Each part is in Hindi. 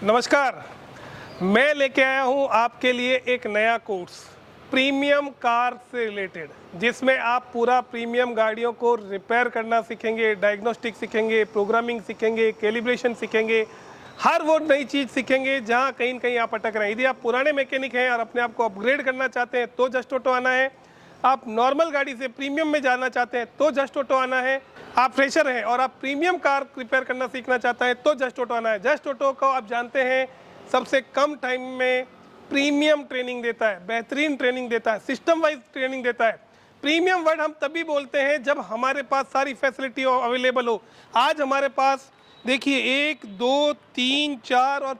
नमस्कार, मैं लेके आया हूँ आपके लिए एक नया कोर्स प्रीमियम कार से रिलेटेड, जिसमें आप पूरा प्रीमियम गाड़ियों को रिपेयर करना सीखेंगे, डायग्नोस्टिक सीखेंगे, प्रोग्रामिंग सीखेंगे, कैलिब्रेशन सीखेंगे, हर वो नई चीज़ सीखेंगे जहाँ कहीं न कहीं आप अटक रहे हैं। यदि आप पुराने मैकेनिक हैं और अपने आप को अपग्रेड करना चाहते हैं तो जस्ट ऑटो आना है। आप नॉर्मल गाड़ी से प्रीमियम में जाना चाहते हैं तो जस्ट ऑटो आना है। आप फ्रेशर हैं और आप प्रीमियम कार रिपेयर करना सीखना चाहते हैं तो जस्ट ऑटो आना है। जस्ट ऑटो को आप जानते हैं सबसे कम टाइम में प्रीमियम ट्रेनिंग देता है, बेहतरीन ट्रेनिंग देता है, सिस्टम वाइज ट्रेनिंग देता है। प्रीमियम वर्ड हम तभी बोलते हैं जब हमारे पास सारी फैसिलिटी अवेलेबल हो। आज हमारे पास देखिए 1, 2, 3, 4 और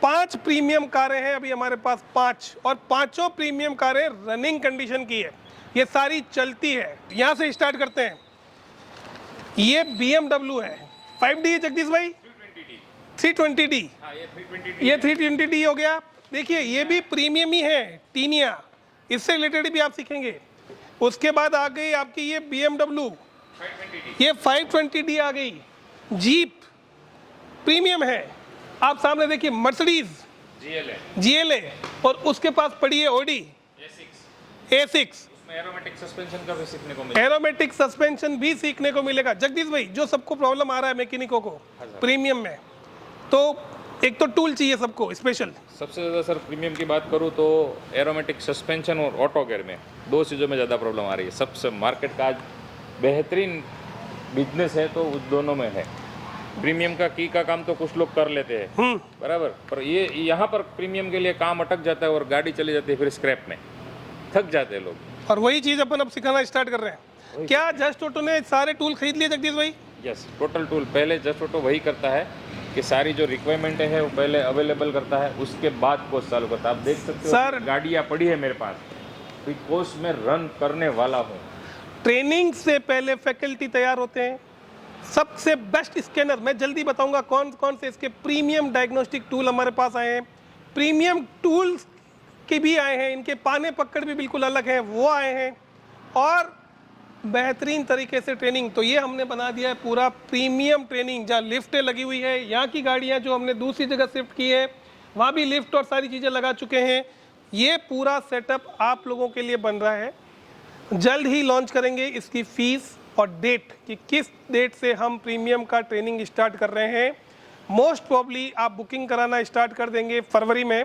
5 प्रीमियम कारें हैं। अभी हमारे पास 5 और पांचों प्रीमियम कारें रनिंग कंडीशन की है, ये सारी चलती है। यहाँ से स्टार्ट करते हैं। ये BMW है 5D है जगदीश भाई, 320D, ये 320D हो गया। देखिए ये भी प्रीमियम ही है, टीनिया, इससे रिलेटेड भी आप सीखेंगे। उसके बाद आ गई आपकी ये BMW, ये 520D आ गई। जीप प्रीमियम है। आप सामने देखिए मर्सिडीज GLA और उसके पास पड़ी है ऑडी A6। एरोमेटिक सस्पेंशन का भी सीखने को मिलेगा। एरोमेटिक सस्पेंशन भी सीखने को मिलेगा। जगदीश भाई, जो सबको प्रॉब्लम आ रहा है मैकेनिकों को प्रीमियम में, तो एक तो टूल चाहिए सबको स्पेशल। सबसे ज़्यादा सर प्रीमियम की बात करूँ तो एरोमेटिक सस्पेंशन और ऑटो गियर में दो चीज़ों में ज़्यादा प्रॉब्लम आ रही है। सबसे मार्केट का आज बेहतरीन बिजनेस है तो उस दोनों में है। प्रीमियम का की का काम तो कुछ लोग कर लेते हैं बराबर, पर ये यहाँ पर प्रीमियम के लिए काम अटक जाता है और गाड़ी चली जाती है फिर स्क्रैप में, थक जाते हैं लोग। और वही चीज़ अपन अब सिखाना स्टार्ट कर रहे हैं। क्या जस्ट ऑटो ने सारे टूल खरीद लिए जगदीश भाई? यस, टोटल टूल पहले जस्ट ऑटो वही करता है कि सारी जो रिक्वायरमेंट है वो पहले अवेलेबल करता है, उसके बाद कोर्स चालू करता है। आप देख सकते हो सर, गाड़ियाँ पड़ी है मेरे पास, तो कोर्स में रन करने वाला हूँ। ट्रेनिंग से पहले फैकल्टी तैयार होते हैं। सबसे बेस्ट स्कैनर मैं जल्दी बताऊंगा कौन कौन से इसके प्रीमियम डायग्नोस्टिक टूल हमारे पास आए हैं। प्रीमियम टूल्स के भी आए हैं, इनके पाने पकड़ भी बिल्कुल अलग हैं, वो आए हैं। और बेहतरीन तरीके से ट्रेनिंग, तो ये हमने बना दिया है पूरा प्रीमियम ट्रेनिंग, जहाँ लिफ्टें लगी हुई है। यहाँ की गाड़ियाँ जो हमने दूसरी जगह शिफ्ट की है वहाँ भी लिफ्ट और सारी चीज़ें लगा चुके हैं। ये पूरा सेटअप आप लोगों के लिए बन रहा है। जल्द ही लॉन्च करेंगे इसकी फ़ीस और डेट कि किस डेट से हम प्रीमियम का ट्रेनिंग स्टार्ट कर रहे हैं। मोस्ट प्रॉब्ली आप बुकिंग कराना स्टार्ट कर देंगे फरवरी में,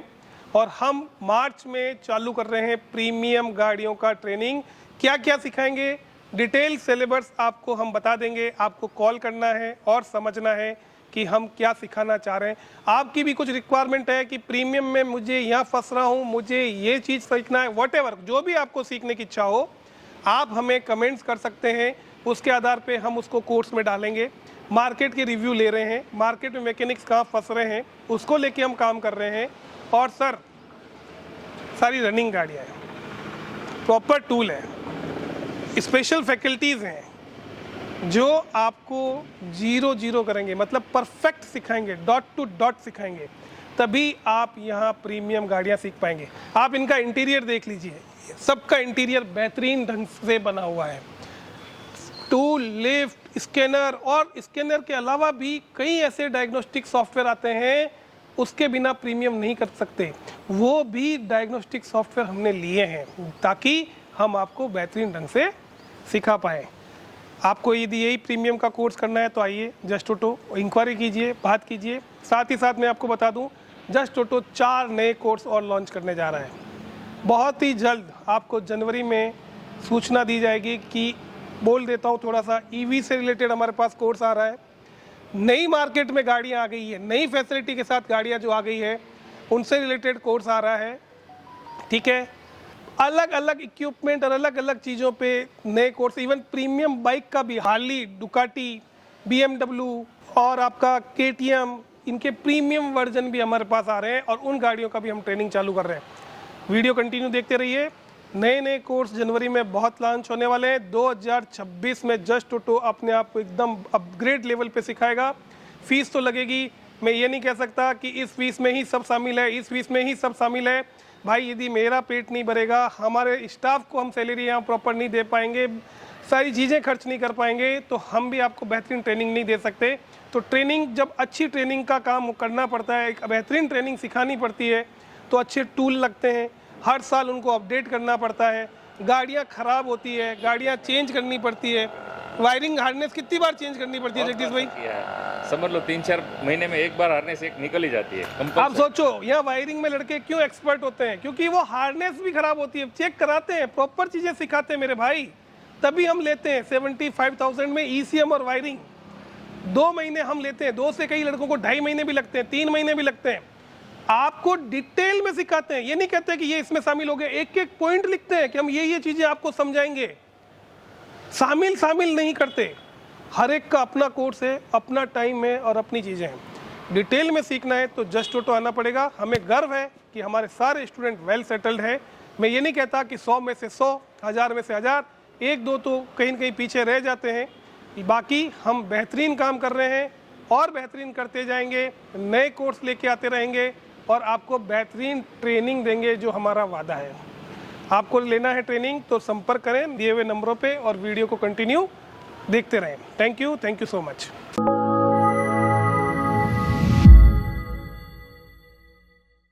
और हम मार्च में चालू कर रहे हैं प्रीमियम गाड़ियों का ट्रेनिंग। क्या क्या सिखाएंगे, डिटेल सिलेबस आपको हम बता देंगे। आपको कॉल करना है और समझना है कि हम क्या सिखाना चाह रहे हैं। आपकी भी कुछ रिक्वायरमेंट है कि प्रीमियम में मुझे यहाँ फंस रहा हूँ, मुझे ये चीज़ सीखना है, व्हाटएवर जो भी आपको सीखने की इच्छा हो, आप हमें कमेंट्स कर सकते हैं। उसके आधार पे हम उसको कोर्स में डालेंगे। मार्केट के रिव्यू ले रहे हैं, मार्केट में मैकेनिक्स कहाँ फंस रहे हैं उसको लेके हम काम कर रहे हैं। और सर, सारी रनिंग गाड़ियाँ हैं, प्रॉपर टूल है, स्पेशल फैकल्टीज़ हैं जो आपको 0-0 करेंगे, मतलब परफेक्ट सिखाएंगे, डॉट टू डॉट सिखाएंगे, तभी आप यहाँ प्रीमियम गाड़ियाँ सीख पाएंगे। आप इनका इंटीरियर देख लीजिए, सबका इंटीरियर बेहतरीन ढंग से बना हुआ है। टूल, लिफ्ट, स्कैनर, और स्कैनर के अलावा भी कई ऐसे डायग्नोस्टिक सॉफ्टवेयर आते हैं उसके बिना प्रीमियम नहीं कर सकते। वो भी डायग्नोस्टिक सॉफ्टवेयर हमने लिए हैं ताकि हम आपको बेहतरीन ढंग से सिखा पाएँ। आपको यदि यही प्रीमियम का कोर्स करना है तो आइए जस्ट ऑटो, इंक्वायरी कीजिए, बात कीजिए। साथ ही साथ मैं आपको बता दूं, जस्ट ऑटो 4 नए कोर्स और लॉन्च करने जा रहा है। बहुत ही जल्द आपको जनवरी में सूचना दी जाएगी कि, बोल देता हूँ थोड़ा सा, EV से रिलेटेड हमारे पास कोर्स आ रहा है। नई मार्केट में गाड़ियाँ आ गई है, नई फैसिलिटी के साथ गाड़ियाँ जो आ गई है उनसे रिलेटेड कोर्स आ रहा है। ठीक है, अलग अलग इक्विपमेंट और अलग अलग चीज़ों पे नए कोर्स, इवन प्रीमियम बाइक का भी, हार्ली, डुकाटी, BMW और आपका KTM, इनके प्रीमियम वर्जन भी हमारे पास आ रहे हैं और उन गाड़ियों का भी हम ट्रेनिंग चालू कर रहे हैं। वीडियो कंटिन्यू देखते रहिए। नए नए कोर्स जनवरी में बहुत लॉन्च होने वाले हैं। 2026 में जस्ट ऑटो अपने आप को एकदम अपग्रेड लेवल पे सिखाएगा। फीस तो लगेगी, मैं ये नहीं कह सकता कि इस फीस में ही सब शामिल है, इस फीस में ही सब शामिल है। भाई, यदि मेरा पेट नहीं भरेगा, हमारे स्टाफ को हम सैलरी यहाँ प्रॉपर नहीं दे पाएंगे, सारी चीज़ें खर्च नहीं कर पाएंगे तो हम भी आपको बेहतरीन ट्रेनिंग नहीं दे सकते। तो ट्रेनिंग, जब अच्छी ट्रेनिंग का काम करना पड़ता है, एक बेहतरीन ट्रेनिंग सिखानी पड़ती है, तो अच्छे टूल लगते हैं, हर साल उनको अपडेट करना पड़ता है, गाड़ियाँ ख़राब होती है, गाड़ियाँ चेंज करनी पड़ती है, वायरिंग हार्नेस कितनी बार चेंज करनी पड़ती है जगदीश भाई? समझ लो 3-4 महीने में एक बार हार्नेस एक निकल ही जाती है। आप सोचो यहाँ वायरिंग में लड़के क्यों एक्सपर्ट होते हैं, क्योंकि वो हार्नेस भी खराब होती है, चेक कराते हैं, प्रॉपर चीज़ें सिखाते हैं मेरे भाई, तभी हम लेते हैं। 75,000 में ECM और वायरिंग 2 महीने हम लेते हैं, 2 से कई लड़कों को 2.5 महीने भी लगते हैं, 3 महीने भी लगते हैं। आपको डिटेल में सिखाते हैं, ये नहीं कहते कि ये इसमें शामिल हो गए, एक एक पॉइंट लिखते हैं कि हम ये चीज़ें आपको समझाएंगे, शामिल नहीं करते। हर एक का अपना कोर्स है, अपना टाइम है और अपनी चीज़ें हैं। डिटेल में सीखना है तो जस्ट ऑटो आना पड़ेगा। हमें गर्व है कि हमारे सारे स्टूडेंट वेल सेटल्ड है। मैं ये नहीं कहता कि 100 में से 100, 1000 में से 1000, 1-2 तो कहीं न कहीं पीछे रह जाते हैं। बाकी हम बेहतरीन काम कर रहे हैं और बेहतरीन करते जाएंगे, नए कोर्स लेके आते रहेंगे और आपको बेहतरीन ट्रेनिंग देंगे, जो हमारा वादा है। आपको लेना है ट्रेनिंग तो संपर्क करें दिए हुए नंबरों पे और वीडियो को कंटिन्यू देखते रहें। Thank you so much.